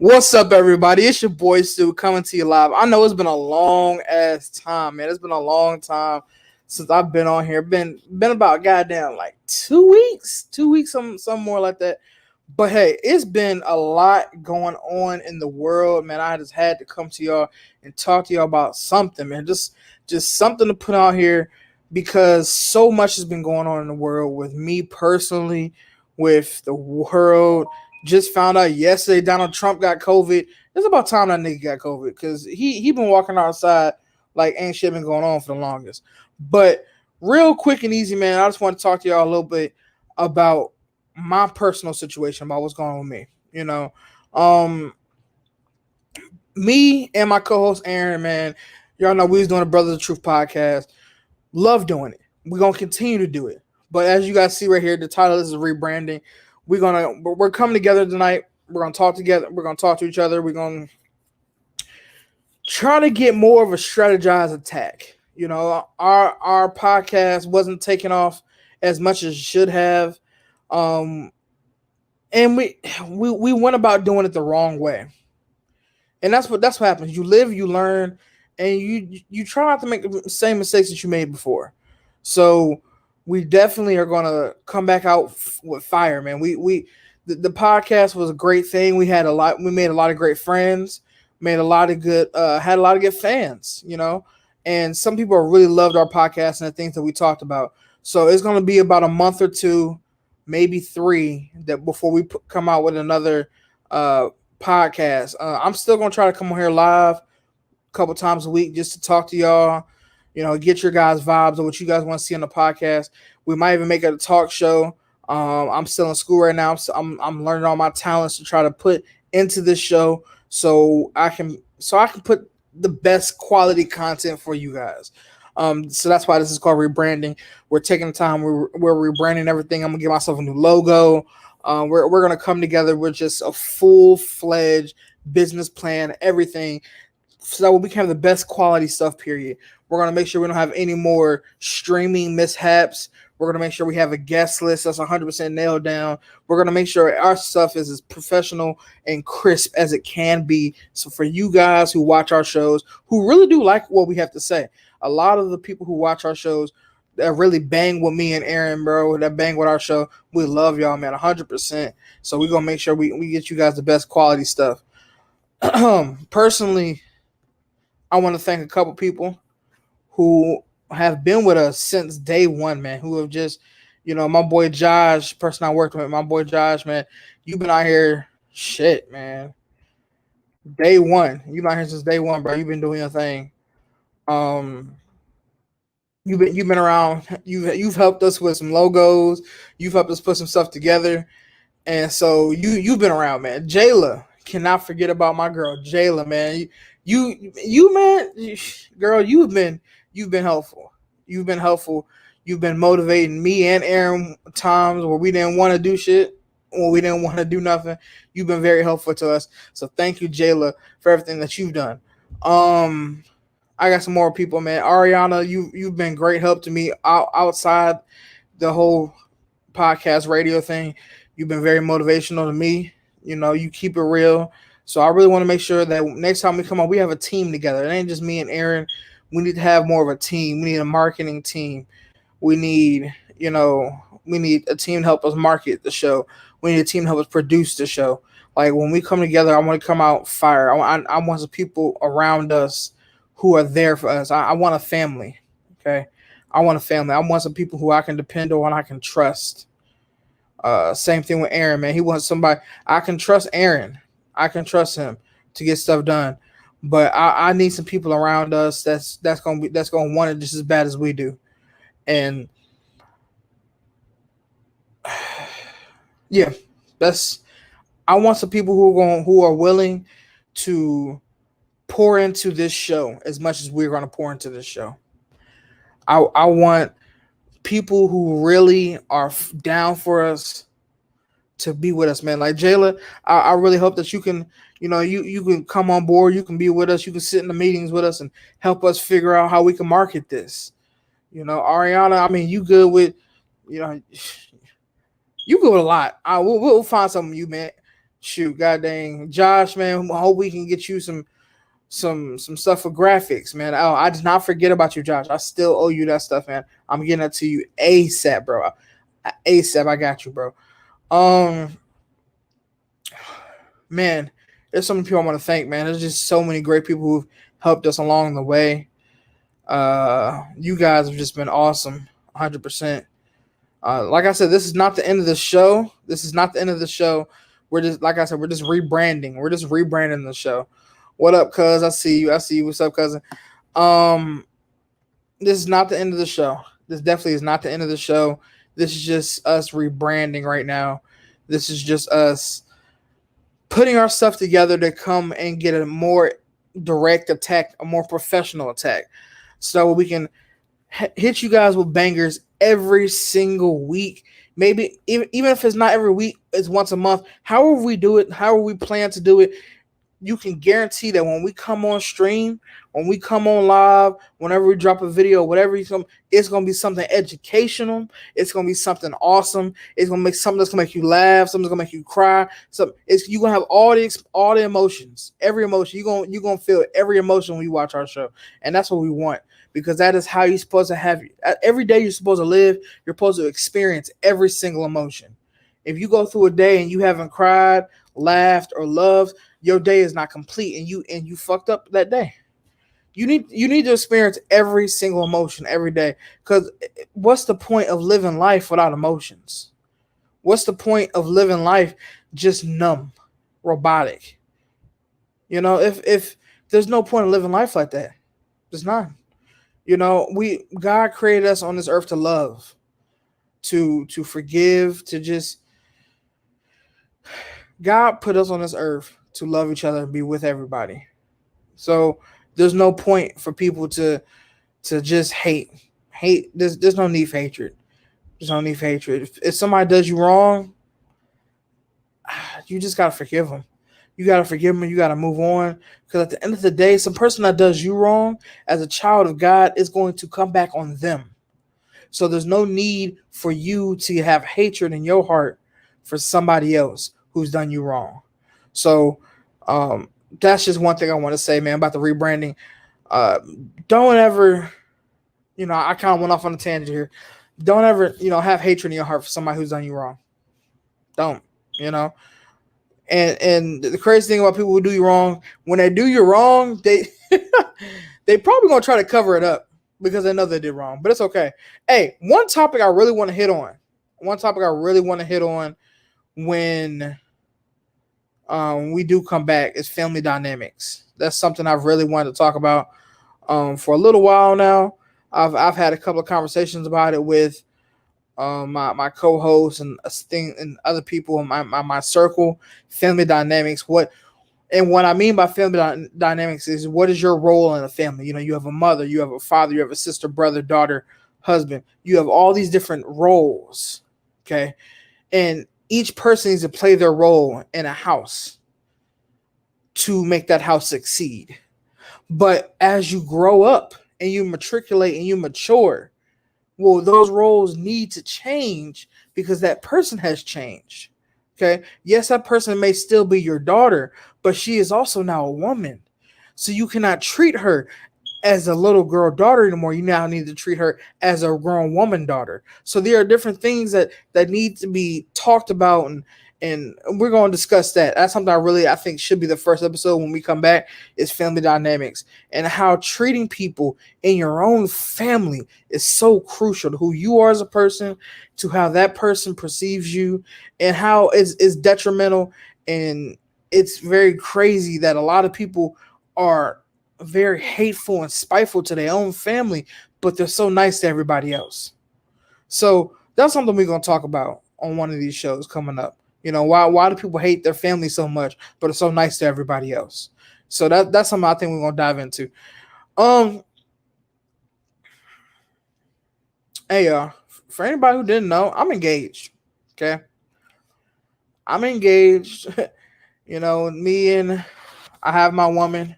What's up, everybody? It's your boy Stu coming to you live. I know it's been a long ass time, man. It's been a long time since I've been on here. Been about goddamn like 2 weeks, 2 weeks, some more like that. But hey, it's been a lot going on in the world, man. I just had to come to y'all and talk to y'all about something, man. Just something to put out here because so much has been going on in the world with me personally, with the world. Just found out yesterday Donald Trump got COVID. It's about time that nigga got COVID because he been walking outside like ain't shit been going on for the longest. But real quick and easy, man, I just want to talk to y'all a little bit about my personal situation, about what's going on with me. Um, me and my co-host Aaron, man, y'all know we was doing a Brothers of Truth podcast. Love doing it. We're gonna continue to do it. But as you guys see right here, the title is rebranding. We're coming together tonight. We're gonna talk together. We're gonna talk to each other. We're gonna try to get more of a strategized attack. Our podcast wasn't taking off as much as it should have. And we went about doing it the wrong way. And that's what happens. You live, you learn, and you try not to make the same mistakes that you made before. So we definitely are gonna come back out with fire, man. The podcast was a great thing. We made a lot of great friends, made a lot of good had a lot of good fans, and some people really loved our podcast and the things that we talked about. So it's gonna be about a month or two, maybe three, that before we come out with another podcast. I'm still gonna try to come on here live a couple times a week just to talk to y'all, get your guys' vibes of what you guys want to see on the podcast. We might even make it a talk show. I'm still in school right now, so I'm learning all my talents to try to put into this show, so I can put the best quality content for you guys. So that's why this is called rebranding. We're taking the time. We're rebranding everything. I'm gonna give myself a new logo. We're gonna come together with just a full-fledged business plan, everything, so that we can have the best quality stuff. Period. We're gonna make sure we don't have any more streaming mishaps. We're gonna make sure we have a guest list that's 100% nailed down. We're gonna make sure our stuff is as professional and crisp as it can be. So for you guys who watch our shows, who really do like what we have to say, a lot of the people who watch our shows that really bang with me and Aaron, bro, that bang with our show, we love y'all, man, 100%. So we're gonna make sure we get you guys the best quality stuff. Personally, I want to thank a couple people who have been with us since day one, man, who have just, my boy Josh, person I worked with, my boy Josh, man, you've been out here, shit, man, day one. You've been out here since day one, bro. You've been doing your thing. Um, you've been around. You've helped us with some logos. You've helped us put some stuff together, and so you've been around, man. Jayla, cannot forget about my girl Jayla, man. You man, girl, you've been helpful. You've been helpful. You've been motivating me and Aaron times where we didn't want to do shit, when we didn't want to do nothing. You've been very helpful to us. So thank you, Jayla, for everything that you've done. I got some more people, man. Ariana, you've been great help to me outside the whole podcast radio thing. You've been very motivational to me. You keep it real. So I really want to make sure that next time we come on, we have a team together. It ain't just me and Aaron. We need to have more of a team. We need a marketing team. We need, we need a team to help us market the show. We need a team to help us produce the show. Like when we come together, I want to come out fire. I want some people around us who are there for us. I want a family. Okay. I want a family. I want some people who I can depend on, I can trust. Same thing with Aaron, man. He wants somebody I can trust. Aaron, I can trust him to get stuff done. But I need some people around us that's gonna want it just as bad as we do. And yeah, I want some people who are willing to pour into this show as much as we're gonna pour into this show. I want people who really are down for us to be with us, man. Like Jayla, I really hope that you can, you can come on board. You can be with us. You can sit in the meetings with us and help us figure out how we can market this. Ariana, I mean, you good with, you good with a lot. We'll find something you, man. Shoot, god dang, Josh, man. I hope we can get you some stuff for graphics, man. Oh, I did not forget about you, Josh. I still owe you that stuff, man. I'm getting that to you ASAP, bro. ASAP, I got you, bro. Um, man, there's so many people I want to thank, man. There's just so many great people who've helped us along the way. You guys have just been awesome, 100%. Like I said, this is not the end of the show. This is not the end of the show. We're just, like I said, we're just rebranding. We're just rebranding the show. What up, cuz? I see you. I see you. What's up, cousin? Um, this is not the end of the show. This definitely is not the end of the show. This is just us rebranding right now. This is just us putting our stuff together to come and get a more direct attack, a more professional attack, so we can hit you guys with bangers every single week. Maybe even if it's not every week, it's once a month. However we do it, however we plan to do it, you can guarantee that when we come on stream, when we come on live, whenever we drop a video, whatever you come, it's gonna be something educational. It's gonna be something awesome. It's gonna make something that's gonna make you laugh. Something's gonna make you cry. So it's you gonna have all the emotions, every emotion. You gonna feel every emotion when you watch our show, and that's what we want, because that is how you're supposed to have every day. You're supposed to live. You're supposed to experience every single emotion. If you go through a day and you haven't cried, laughed, or loved, your day is not complete, and you fucked up that day. You need to experience every single emotion every day. Because what's the point of living life without emotions? What's the point of living life just numb, robotic? If there's no point in living life like that, there's not. God created us on this earth to love, to forgive, to just God put us on this earth to love each other and be with everybody. So there's no point for people to just hate. Hate. There's no need for hatred. There's no need for hatred. If somebody does you wrong, you just gotta forgive them. You gotta forgive them. You gotta move on. Because at the end of the day, some person that does you wrong as a child of God is going to come back on them. So there's no need for you to have hatred in your heart for somebody else who's done you wrong. So that's just one thing I want to say, man, about the rebranding. Uh, don't ever, I kind of went off on a tangent here. Don't ever, have hatred in your heart for somebody who's done you wrong. Don't, you know. And the crazy thing about people who do you wrong, when they do you wrong, they they probably gonna try to cover it up because they know they did wrong. But it's okay. Hey, one topic I really want to hit on. One topic I really want to hit on when we do come back is family dynamics. That's something I've really wanted to talk about for a little while now. I've had a couple of conversations about it with my co-hosts and other people in my circle. Family dynamics. What I mean by family dynamics is, what is your role in a family? You have a mother, you have a father, you have a sister, brother, daughter, husband. You have all these different roles. Okay, and each person needs to play their role in a house to make that house succeed. But as you grow up and you matriculate and you mature, well, those roles need to change because that person has changed. Okay. Yes, that person may still be your daughter, but she is also now a woman. So you cannot treat her as a little girl daughter anymore. You now need to treat her as a grown woman daughter. So there are different things that need to be talked about, and we're going to discuss that. That's something I think should be the first episode when we come back, is family dynamics and how treating people in your own family is so crucial to who you are as a person, to how that person perceives you, and how it's detrimental. And it's very crazy that a lot of people are very hateful and spiteful to their own family, but they're so nice to everybody else. So that's something we're going to talk about on one of these shows coming up. Why do people hate their family so much, but are so nice to everybody else? So that's something I think we're going to dive into. Hey, for anybody who didn't know, I'm engaged. Okay. I'm engaged. Me and I have my woman.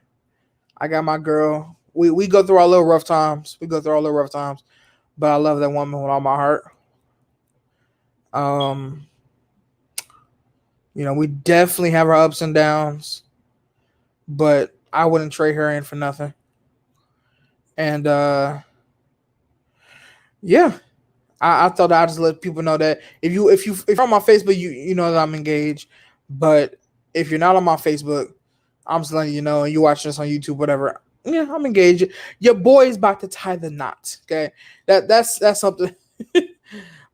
I got my girl. We go through our little rough times. But I love that woman with all my heart. We definitely have our ups and downs, but I wouldn't trade her in for nothing. And yeah, I thought I'd just let people know that if you're on my Facebook, you know that I'm engaged. But if you're not on my Facebook, I'm just letting you know, and you watching this on YouTube, whatever. Yeah, I'm engaged. Your boy's about to tie the knot. Okay, that's something.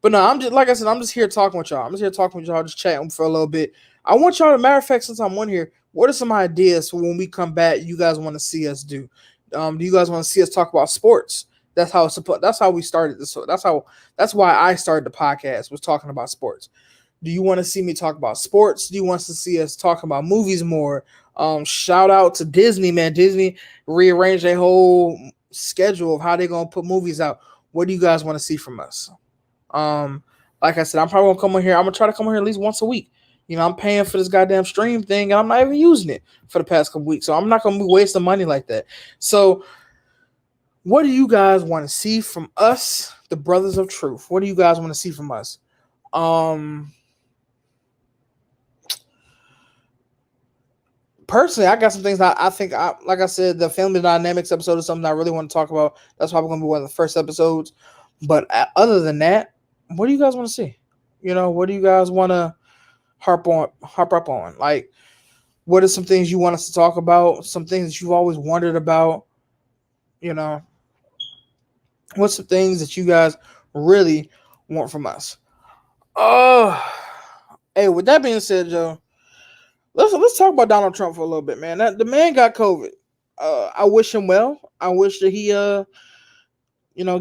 But no, I'm just like I said, I'm just here talking with y'all. I'm just here talking with y'all, just chatting for a little bit. I want y'all to, matter of fact, since I'm on here, what are some ideas for when we come back? You guys want to see us do? Do you guys want to see us talk about sports? That's how it's supposed. That's how we started this. That's why I started the podcast, was talking about sports. Do you want to see me talk about sports? Do you want to see us talk about movies more? Shout out to Disney, man. Disney rearranged their whole schedule of how they're gonna put movies out. What do you guys want to see from us? Um, like I said, I'm probably gonna come on here. I'm gonna try to come on here at least once a week. I'm paying for this goddamn stream thing, and I'm not even using it for the past couple weeks. So I'm not gonna be wasting money like that. So, what do you guys want to see from us, the Brothers of Truth? What do you guys want to see from us? Um, Personally, I got some things that I think, like I said, the family dynamics episode is something I really want to talk about. That's probably going to be one of the first episodes. But other than that, what do you guys want to see? What do you guys want to harp up on? Like, what are some things you want us to talk about? Some things that you've always wondered about? You know, what's some things that you guys really want from us? Oh, hey, with that being said, Joe, let's talk about Donald Trump for a little bit, man. The man got COVID. I wish him well. I wish that he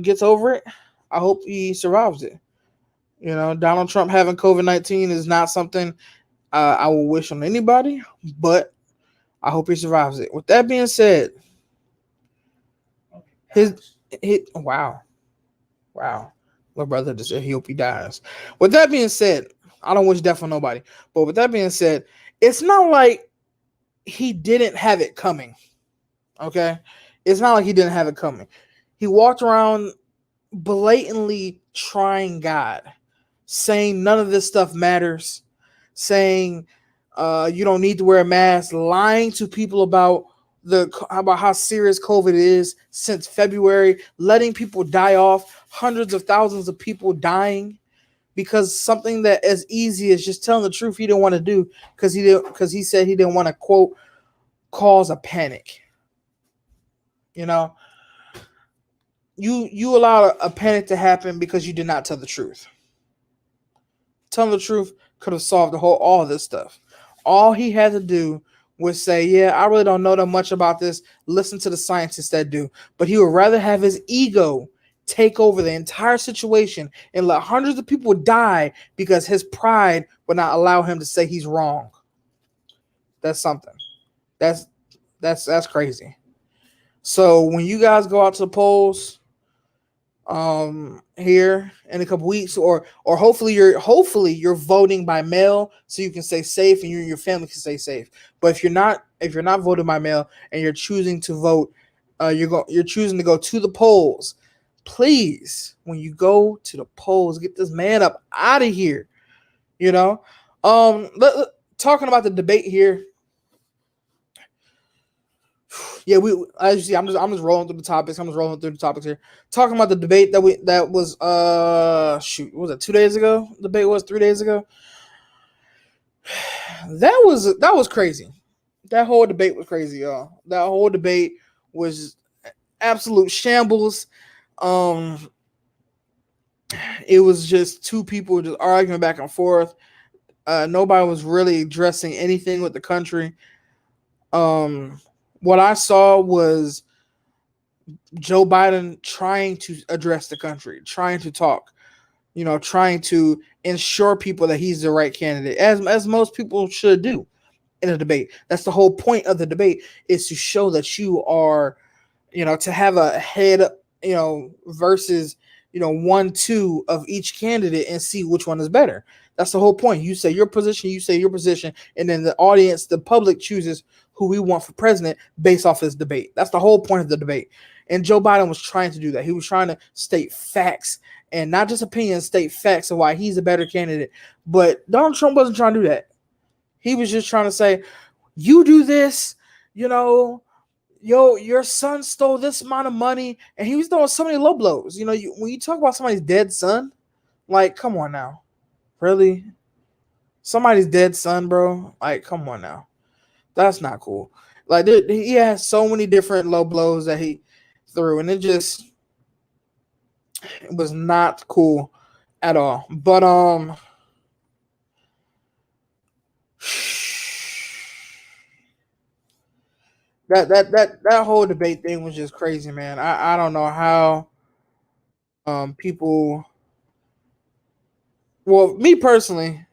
gets over it. I hope he survives it. Donald Trump having COVID-19 is not something I will wish on anybody, but I hope he survives it. With that being said, his wow. My brother just said he hope he dies. With that being said, I don't wish death on nobody. But with that being said, it's not like he didn't have it coming. Okay? It's not like he didn't have it coming. He walked around blatantly trying God, saying none of this stuff matters, saying you don't need to wear a mask, lying to people about how serious COVID is since February, letting people die off, hundreds of thousands of people dying because something that as easy as just telling the truth he didn't want to do because he said he didn't want to, quote, cause a panic. You allowed a panic to happen because you did not tell the truth. Telling the truth could have solved all of this stuff. All he had to do was say, yeah, I really don't know that much about this. Listen to the scientists that do. But he would rather have his ego take over the entire situation and let hundreds of people die because his pride would not allow him to say he's wrong. That's something. That's crazy. So when you guys go out to the polls, here in a couple weeks, or hopefully you're voting by mail so you can stay safe and you and your family can stay safe. But if you're not voting by mail and you're choosing to vote, you're choosing to go to the polls, please, when you go to the polls, get this man up out of here. Talking about the debate here. Yeah, as you see, I'm just rolling through the topics. Here. Talking about the debate that was was it 2 days ago? The debate was 3 days ago. That was crazy. That whole debate was crazy, y'all. That whole debate was absolute shambles. It was just two people just arguing back and forth. Nobody was really addressing anything with the country. What I saw was Joe Biden trying to address the country, trying to talk, trying to ensure people that he's the right candidate, as most people should do in a debate. That's the whole point of the debate, is to show that you are, to have a head, versus, 1-2 of each candidate and see which one is better. That's the whole point. You say your position, and then the audience, the public chooses who we want for president based off this debate. That's the whole point of the debate. And Joe Biden was trying to do that. He was trying to state facts and not just opinions, state facts of why he's a better candidate. But Donald Trump wasn't trying to do that. He was just trying to say, you do this, you know, your son stole this amount of money, and he was throwing so many low blows. When you talk about somebody's dead son, like, come on now, really, somebody's dead son, bro. Like, come on now, that's not cool. Like, he has so many different low blows that he threw, and it was not cool at all. But that whole debate thing was just crazy, man. I don't know how people. Well, me personally,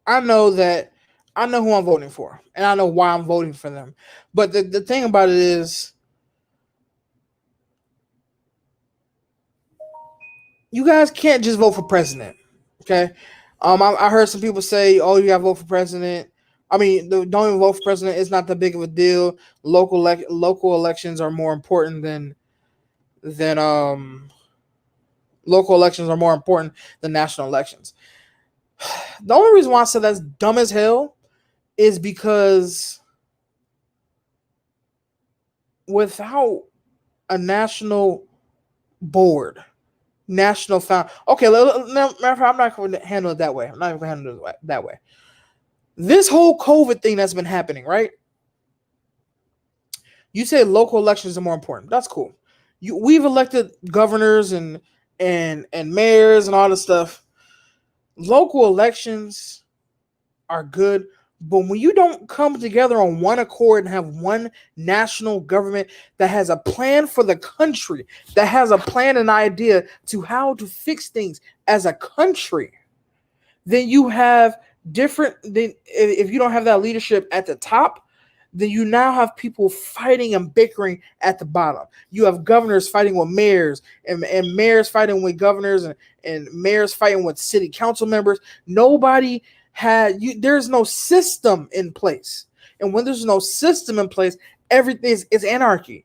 I know who I'm voting for, and I know why I'm voting for them. But the thing about it is, you guys can't just vote for president, okay? I heard some people say, "Oh, you got to vote for president." I mean, don't even vote for president. It's not that big of a deal. Local elections are more important than local elections are more important than national elections. The only reason why I said that's dumb as hell is because without a national board, national found. Okay, I'm not going to handle it that way. I'm not going to handle it that way. This whole COVID thing that's been happening, right? You say local elections are more important. That's cool. We've elected governors and mayors and all this stuff. Local elections are good, but when you don't come together on one accord and have one national government that has a plan for the country, that has a plan and idea to how to fix things as a country, then you have different. Then if you don't have that leadership at the top, then you now have people fighting and bickering at the bottom. You have governors fighting with mayors, and mayors fighting with governors, and mayors fighting with city council members. Nobody there's no system in place. And when there's no system in place, everything is anarchy.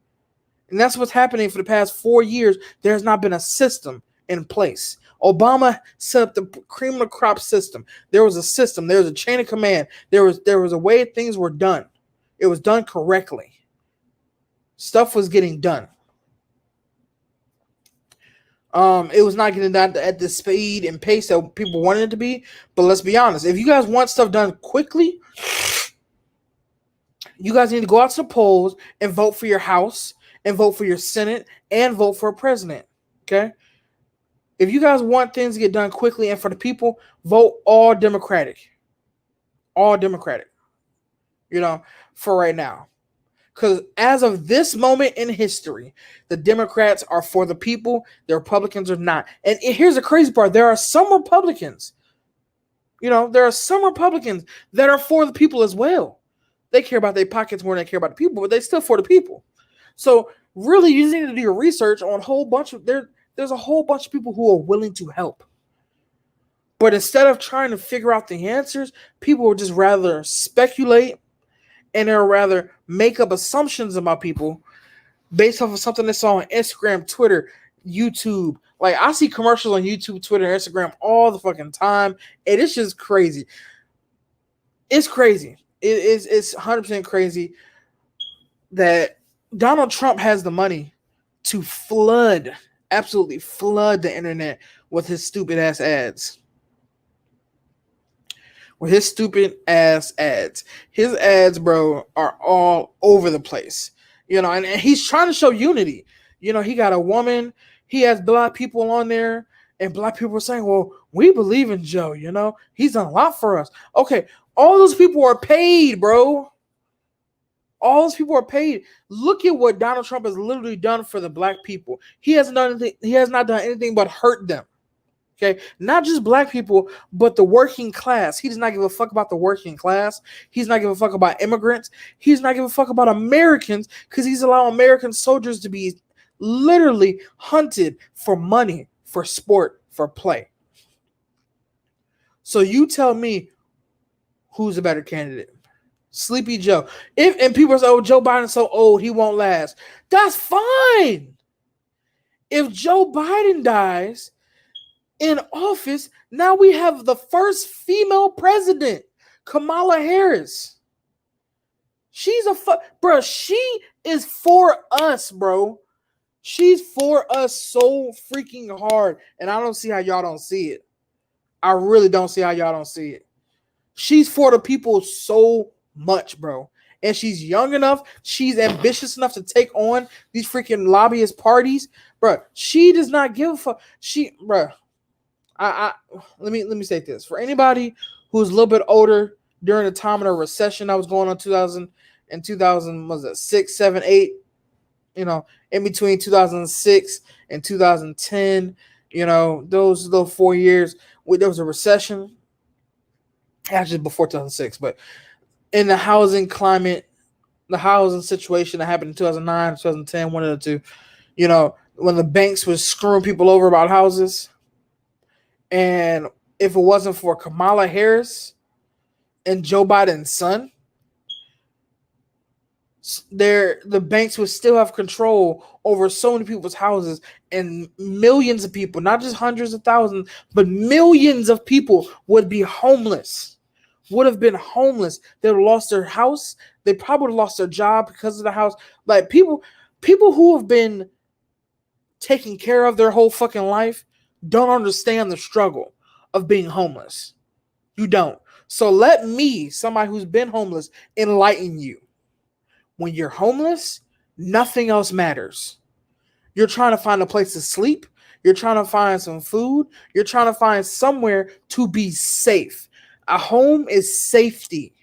And that's what's happening for the past 4 years. There's not been a system in place. Obama set up the cream of the crop system. There was a system. There was a chain of command. There was a way things were done. It was done correctly. Stuff was getting done. It was not getting done at the speed and pace that people wanted it to be. But let's be honest. If you guys want stuff done quickly, you guys need to go out to the polls and vote for your House and vote for your Senate and vote for a president. Okay? If you guys want things to get done quickly and for the people, vote all Democratic. All Democratic. For right now. Because as of this moment in history, the Democrats are for the people, the Republicans are not. And here's the crazy part. There are some Republicans, that are for the people as well. They care about their pockets more than they care about the people, but they're still for the people. So really, you need to do your research on a whole bunch of, there's a whole bunch of people who are willing to help. But instead of trying to figure out the answers, people would just rather speculate and they'll rather make up assumptions about people based off of something they saw on Instagram, Twitter, YouTube. Like, I see commercials on YouTube, Twitter, and Instagram all the fucking time, and it's just crazy. It's crazy. It's 100% crazy that Donald Trump has the money to absolutely flood the internet with his stupid ass ads. With his stupid ass ads. His ads, bro, are all over the place. And he's trying to show unity. He got a woman, he has black people on there, and black people are saying, well, we believe in Joe, he's done a lot for us. Okay, all those people are paid, bro. All those people are paid. Look at what Donald Trump has literally done for the black people. He has not done anything but hurt them. Okay, not just black people, but the working class. He does not give a fuck about the working class. He's not give a fuck about immigrants. He's not give a fuck about Americans because he's allowing American soldiers to be literally hunted for money, for sport, for play. So you tell me who's a better candidate. Sleepy Joe. And people say, oh, Joe Biden's so old, he won't last. That's fine. If Joe Biden dies, in office. Now we have the first female president, Kamala Harris. She's bro. She is for us, bro. She's for us so freaking hard, and I don't see how y'all don't see it. I really don't see how y'all don't see it. She's for the people so much, bro. And she's young enough, she's ambitious enough to take on these freaking lobbyist parties, bro. She does not give a fuck. Bro. I let me say this for anybody who's a little bit older during the time of the recession that was going on 2000 was it 6, 7, 8, in between 2006 and 2010, those little 4 years there was a recession, actually before 2006, but in the housing climate, the housing situation that happened in 2009, 2010, one of the two, when the banks was screwing people over about houses. And if it wasn't for Kamala Harris and Joe Biden's son, the banks would still have control over so many people's houses, and millions of people, not just hundreds of thousands, but millions of people would be homeless, would have been homeless. They would have lost their house. They probably would have lost their job because of the house. Like people who have been taken care of their whole fucking life don't understand the struggle of being homeless. You don't. So let me, somebody who's been homeless, enlighten you. When you're homeless, nothing else matters. You're trying to find a place to sleep. You're trying to find some food. You're trying to find somewhere to be safe. A home is safety.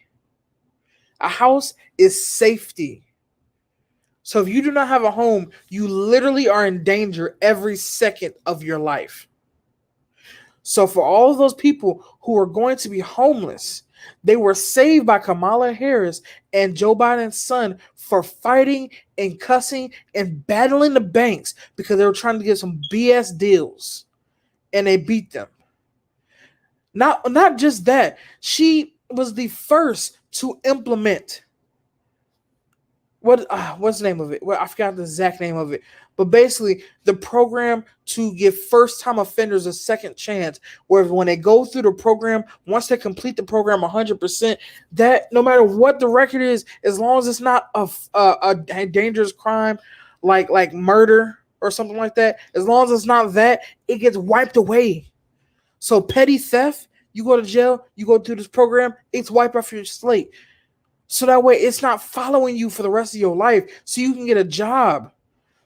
A house is safety. So if you do not have a home, you literally are in danger every second of your life. So for all of those people who are going to be homeless, they were saved by Kamala Harris and Joe Biden's son for fighting and cussing and battling the banks because they were trying to get some BS deals, and they beat them. Not just that, she was the first to implement what's the name of it? Well, I forgot the exact name of it. But basically, the program to give first-time offenders a second chance, where when they go through the program, once they complete the program 100%, that no matter what the record is, as long as it's not a dangerous crime like murder or something like that, as long as it's not that, it gets wiped away. So petty theft, you go to jail, you go through this program, it's wiped off your slate. So that way it's not following you for the rest of your life. So you can get a job.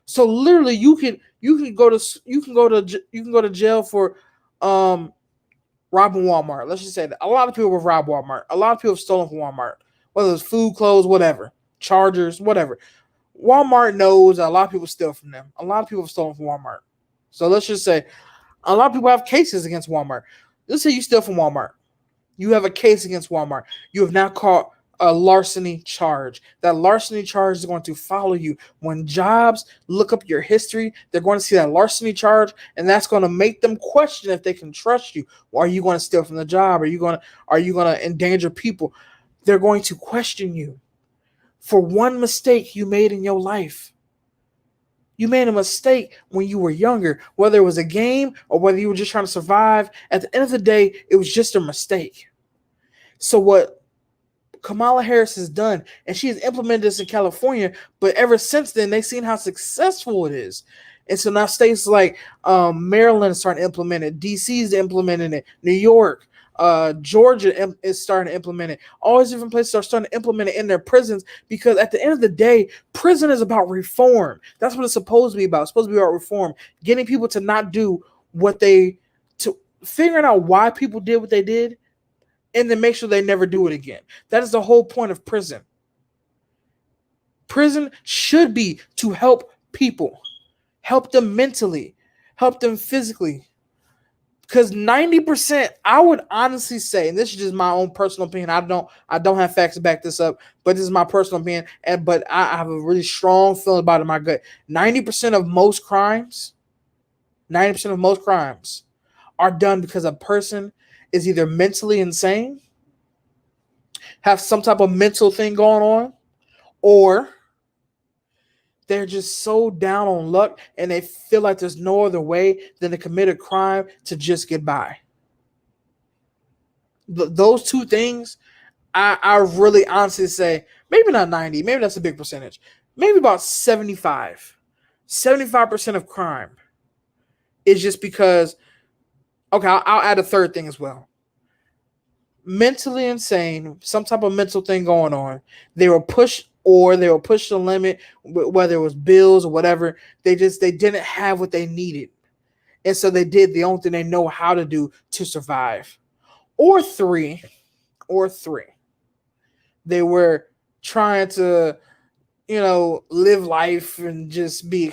So literally you can go to jail for robbing Walmart. Let's just say that. A lot of people have robbed Walmart. A lot of people have stolen from Walmart. Whether it's food, clothes, whatever. Chargers, whatever. Walmart knows that a lot of people steal from them. A lot of people have stolen from Walmart. So let's just say a lot of people have cases against Walmart. Let's say you steal from Walmart. You have a case against Walmart. You have now caught a larceny charge. That larceny charge is going to follow you. When jobs look up your history, they're going to see that larceny charge, and that's going to make them question if they can trust you. Or are you going to steal from the job? Are you going to endanger people? They're going to question you for one mistake you made in your life. You made a mistake when you were younger, whether it was a game or whether you were just trying to survive. At the end of the day, it was just a mistake. So what Kamala Harris has done, and she has implemented this in California, but ever since then, they've seen how successful it is. And so now states like Maryland is starting to implement it, DC is implementing it, New York, Georgia is starting to implement it. All these different places are starting to implement it in their prisons, because at the end of the day, prison is about reform. That's what it's supposed to be about. It's supposed to be about reform, getting people to not do figuring out why people did what they did, and then make sure they never do it again. That is the whole point of prison. Prison should be to help people, help them mentally, help them physically. Because 90%, I would honestly say, and this is just my own personal opinion, I don't have facts to back this up, but this is my personal opinion, but I have a really strong feeling about it in my gut. 90% of most crimes are done because a person is either mentally insane, have some type of mental thing going on, or they're just so down on luck and they feel like there's no other way than to commit a crime to just get by. Those two things, I really honestly say, maybe not 90, maybe that's a big percentage. Maybe about 75. 75% of crime is just because, okay, I'll add a third thing as well. Mentally insane, some type of mental thing going on. They were pushed the limit, whether it was bills or whatever. They didn't have what they needed. And so they did the only thing they know how to do to survive. Or three, they were trying to, live life and just be,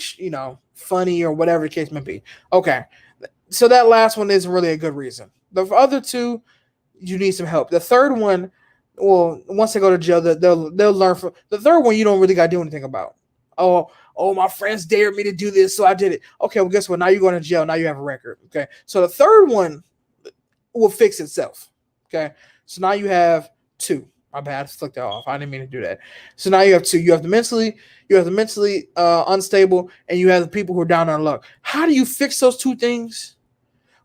funny or whatever the case may be. Okay. So that last one isn't really a good reason. The other two, you need some help. The third one, well, once they go to jail, they'll learn from the third one. You don't really got to do anything about. Oh, my friends dared me to do this, so I did it. Okay, well, guess what? Now you're going to jail. Now you have a record. Okay, so the third one will fix itself. Okay, so now you have two. My bad, I flicked that off. I didn't mean to do that. So now you have two. You have the mentally unstable, and you have the people who are down on luck. How do you fix those two things?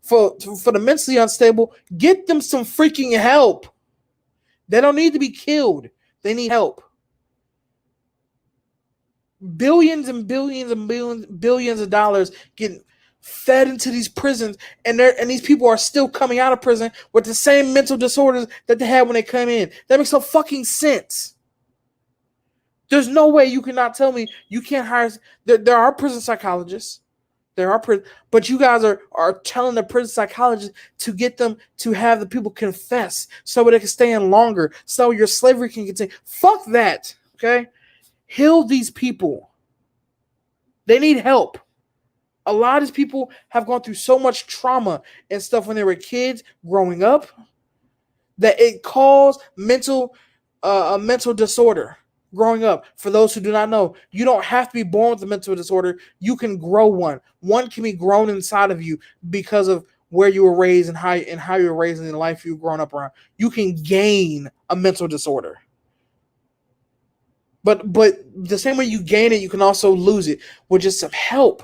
For the mentally unstable, get them some freaking help. They don't need to be killed. They need help. Billions and billions and billions of dollars getting fed into these prisons, and these people are still coming out of prison with the same mental disorders that they had when they come in. That makes no fucking sense. There's no way you cannot tell me you can't hire. There are prison psychologists. But you guys are telling the prison psychologists to get them to have the people confess so they can stay in longer, so your slavery can continue. Fuck that, okay? Heal these people. They need help. A lot of these people have gone through so much trauma and stuff when they were kids growing up that it caused a mental disorder. Growing up, for those who do not know, you don't have to be born with a mental disorder. You can grow one. One can be grown inside of you because of where you were raised and how you were raised in the life you've grown up around. You can gain a mental disorder. But the same way you gain it, you can also lose it with just some help.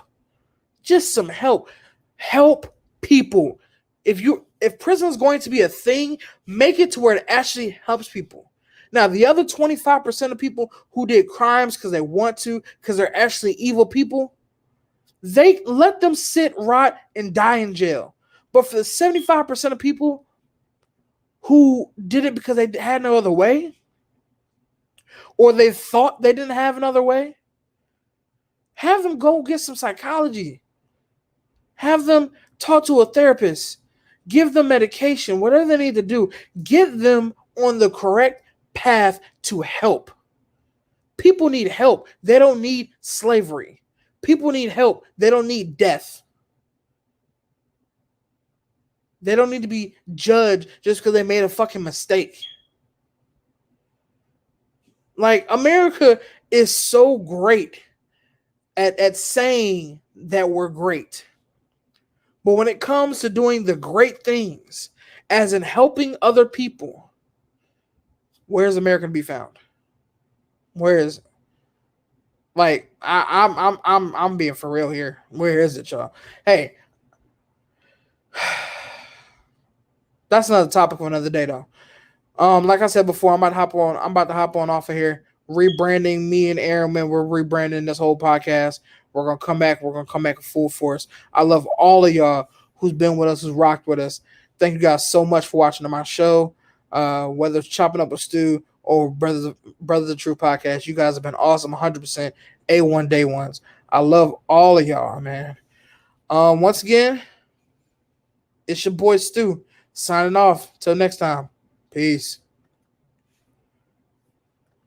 Just some help. Help people. If prison is going to be a thing, make it to where it actually helps people. Now, the other 25% of people who did crimes because they want to, because they're actually evil people, they let them sit, rot, and die in jail. But for the 75% of people who did it because they had no other way, or they thought they didn't have another way, have them go get some psychology. Have them talk to a therapist. Give them medication, whatever they need to do. Get them on the correct path to help. People need help. They don't need slavery. People need help. They don't need death. They don't need to be judged just because they made a fucking mistake. Like, America is so great at saying that we're great. But when it comes to doing the great things, as in helping other people, where's America to be found? Where is it? Like, I'm being for real here. Where is it, y'all? Hey, that's another topic for another day, though. Like I said before, I'm about to hop on off of here. Rebranding, me and Aaron, man, we're rebranding this whole podcast. We're gonna come back. We're gonna come back in full force. I love all of y'all who's been with us, who's rocked with us. Thank you guys so much for watching my show. Whether it's Chopping Up a Stew or Brothers of Truth podcast, you guys have been awesome. 100% A1 day ones. I love all of y'all, man. Once again, it's your boy Stu signing off. Till next time. Peace.